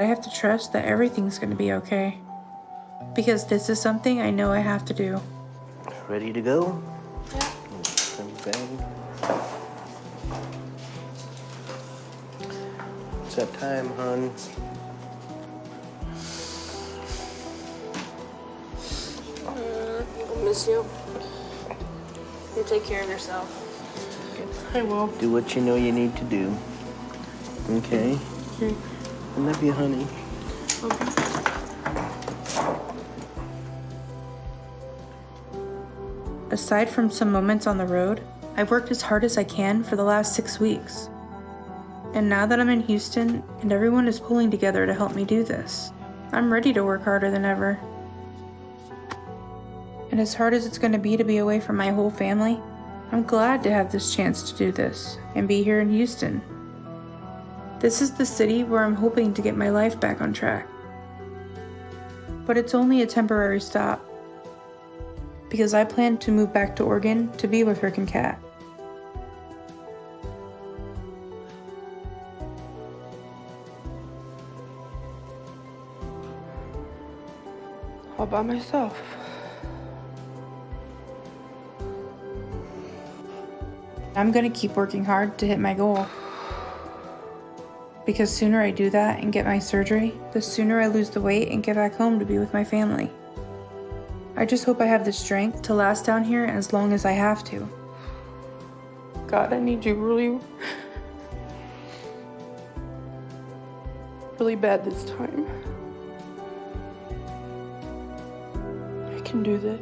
I have to trust that everything's gonna be okay. Because this is something I know I have to do. Ready to go? Yeah. It's that time, hon. I'll miss you. You take care of yourself. I will. Do what you know you need to do. Okay? Okay. I love you, honey. Okay. Aside from some moments on the road, I've worked as hard as I can for the last 6 weeks. And now that I'm in Houston and everyone is pulling together to help me do this, I'm ready to work harder than ever. And as hard as it's going to be away from my whole family, I'm glad to have this chance to do this and be here in Houston. This is the city where I'm hoping to get my life back on track. But it's only a temporary stop, because I plan to move back to Oregon to be with Rick and Kat. All by myself. I'm gonna keep working hard to hit my goal. Because sooner I do that and get my surgery, the sooner I lose the weight and get back home to be with my family. I just hope I have the strength to last down here as long as I have to. God, I need you really bad this time. I can do this.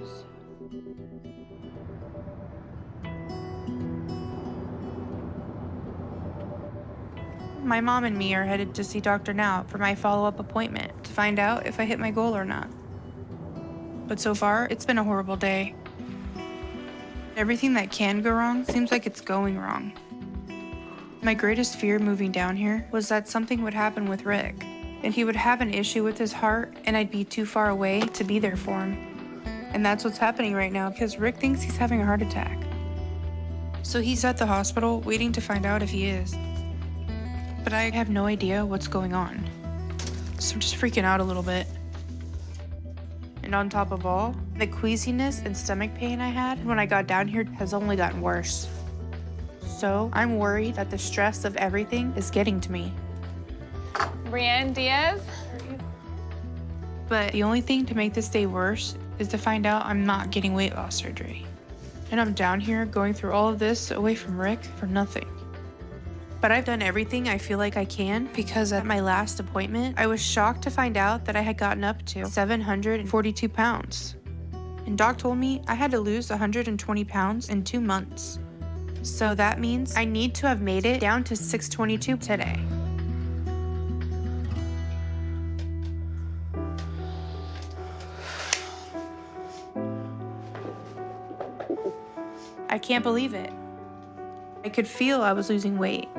My mom and me are headed to see Dr. Now for my follow-up appointment to find out if I hit my goal or not. But so far, it's been a horrible day. Everything that can go wrong seems like it's going wrong. My greatest fear moving down here was that something would happen with Rick, and he would have an issue with his heart, and I'd be too far away to be there for him. And that's what's happening right now because Rick thinks he's having a heart attack. So he's at the hospital waiting to find out if he is. But I have no idea what's going on. So I'm just freaking out a little bit. And on top of all, the queasiness and stomach pain I had when I got down here has only gotten worse. So I'm worried that the stress of everything is getting to me. Brienne Diaz? But the only thing to make this day worse is to find out I'm not getting weight loss surgery. And I'm down here going through all of this away from Rick for nothing. But I've done everything I feel like I can because at my last appointment, I was shocked to find out that I had gotten up to 742 pounds. And Doc told me I had to lose 120 pounds in 2 months. So that means I need to have made it down to 622 today. I can't believe it. I could feel I was losing weight,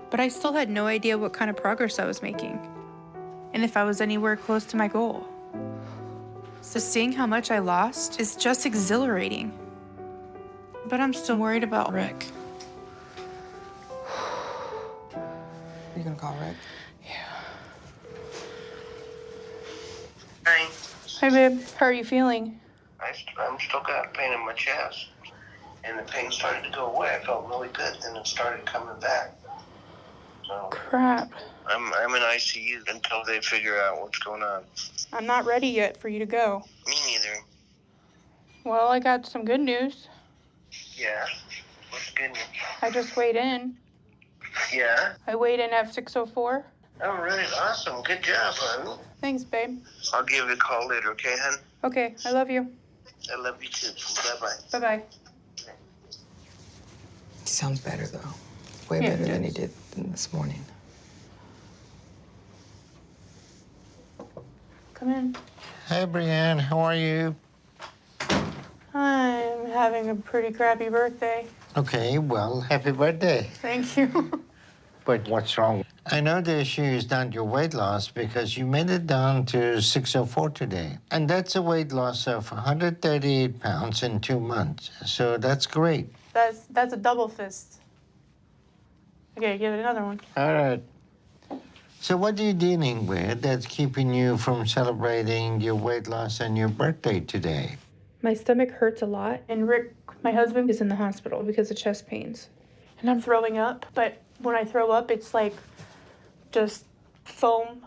but I still had no idea what kind of progress I was making, and if I was anywhere close to my goal. So seeing how much I lost is just exhilarating. But I'm still worried about Rick. Are you gonna call Rick? Yeah. Hi. Hi, babe. How are you feeling? I'm still got pain in my chest. And the pain started to go away. I felt really good. Then it started coming back. So Crap. I'm in ICU until they figure out what's going on. I'm not ready yet for you to go. Me neither. Well, I got some good news. Yeah. What's good news? I just weighed in. Yeah. I weighed in at 604. All right. Awesome. Good job, hon. Thanks, babe. I'll give you a call later, okay, hon? Okay, I love you. I love you too. Bye-bye. Bye-bye. He sounds better, though. Way Yeah, better he than he does. did this morning. Come in. Hey, Brienne, how are you? I'm having a pretty crappy birthday. Okay, well, happy birthday. Thank you. But what's wrong? I know the issue is not your weight loss because you made it down to 604 today. And that's a weight loss of 138 pounds in 2 months. So that's great. That's a double fist. Okay, give it another one. All right. So what are you dealing with that's keeping you from celebrating your weight loss and your birthday today? My stomach hurts a lot, and Rick, my husband, is in the hospital because of chest pains. And I'm throwing up, but when I throw up, it's like just foam,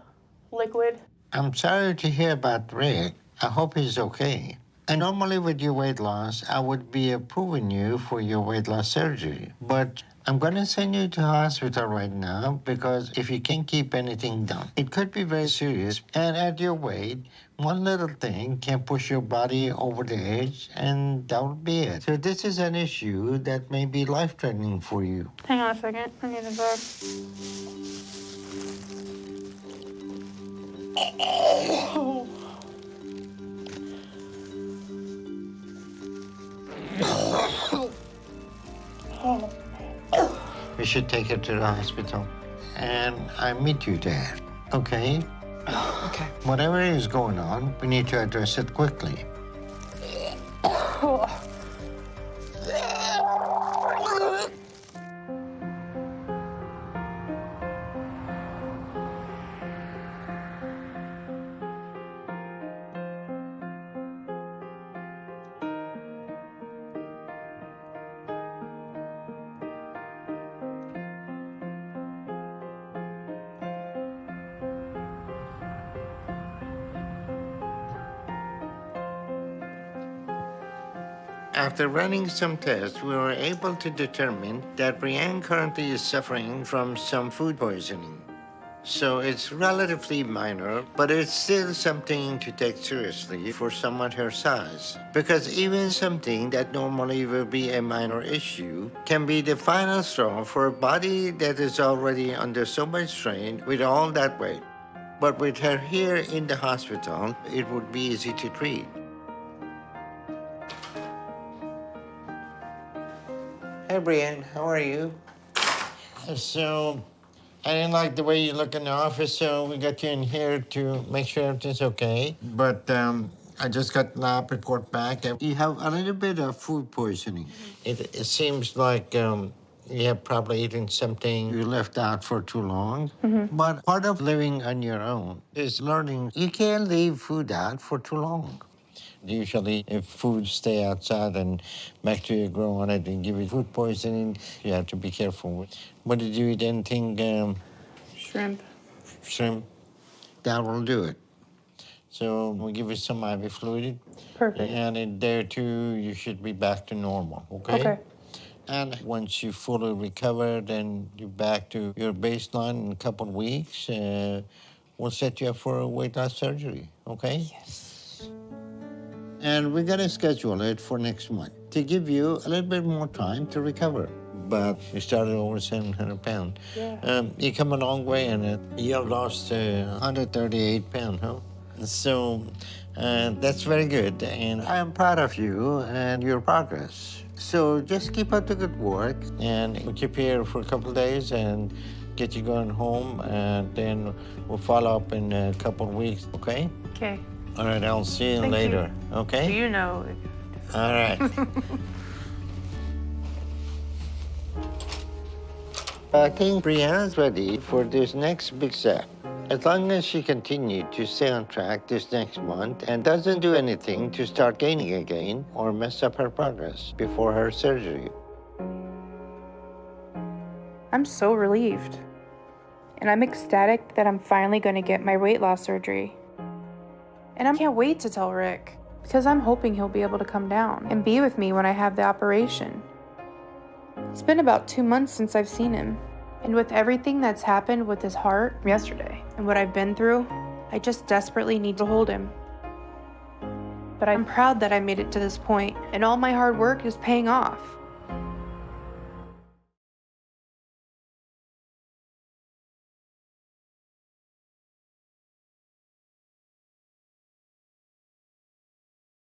liquid. I'm sorry to hear about Rick. I hope he's okay. And normally with your weight loss, I would be approving you for your weight loss surgery. But I'm going to send you to hospital right now because if you can't keep anything down, it could be very serious. And at your weight, one little thing can push your body over the edge, and that would be it. So this is an issue that may be life-threatening for you. Hang on a second. I need a bag. We should take her to the hospital. And I meet you there, okay? Okay. Whatever is going on, we need to address it quickly. After running some tests, we were able to determine that Brianne currently is suffering from some food poisoning. So it's relatively minor, but it's still something to take seriously for someone her size. Because even something that normally will be a minor issue can be the final straw for a body that is already under so much strain with all that weight. But with her here in the hospital, it would be easy to treat. Hey, Brianne, how are you? So, I didn't like the way you look in the office, so we got you in here to make sure everything's okay. But I just got the lab report back. You have a little bit of food poisoning. It seems like you have probably eaten something you left out for too long. But part of living on your own is learning you can't leave food out for too long. Usually, if food stay outside and bacteria grow on it and give you food poisoning, you have to be careful with. But did you eat anything? Shrimp. Shrimp? That will do it. So we'll give you some IV fluid. Perfect. And in a day or two, you should be back to normal, okay? Okay. And once you fully recovered and you're back to your baseline in a couple of weeks, we'll set you up for a weight loss surgery, okay? Yes. And we're gonna schedule it for next month to give you a little bit more time to recover. But you started over 700 pounds. Yeah. You come a long way, and you have lost 138 pounds, huh? So that's very good, and I'm proud of you and your progress. So just keep up the good work, and we'll keep you here for a couple of days and get you going home, and then we'll follow up in a couple of weeks, okay? Okay. All right, I'll see you Thank later, you. okay? You know. All right. I think Brianna's ready for this next big step. As long as she continues to stay on track this next month and doesn't do anything to start gaining again or mess up her progress before her surgery. I'm so relieved. And I'm ecstatic that I'm finally going to get my weight loss surgery. And I can't wait to tell Rick, because I'm hoping he'll be able to come down and be with me when I have the operation. It's been about 2 months since I've seen him. And with everything that's happened with his heart yesterday and what I've been through, I just desperately need to hold him. But I'm proud that I made it to this point, and all my hard work is paying off.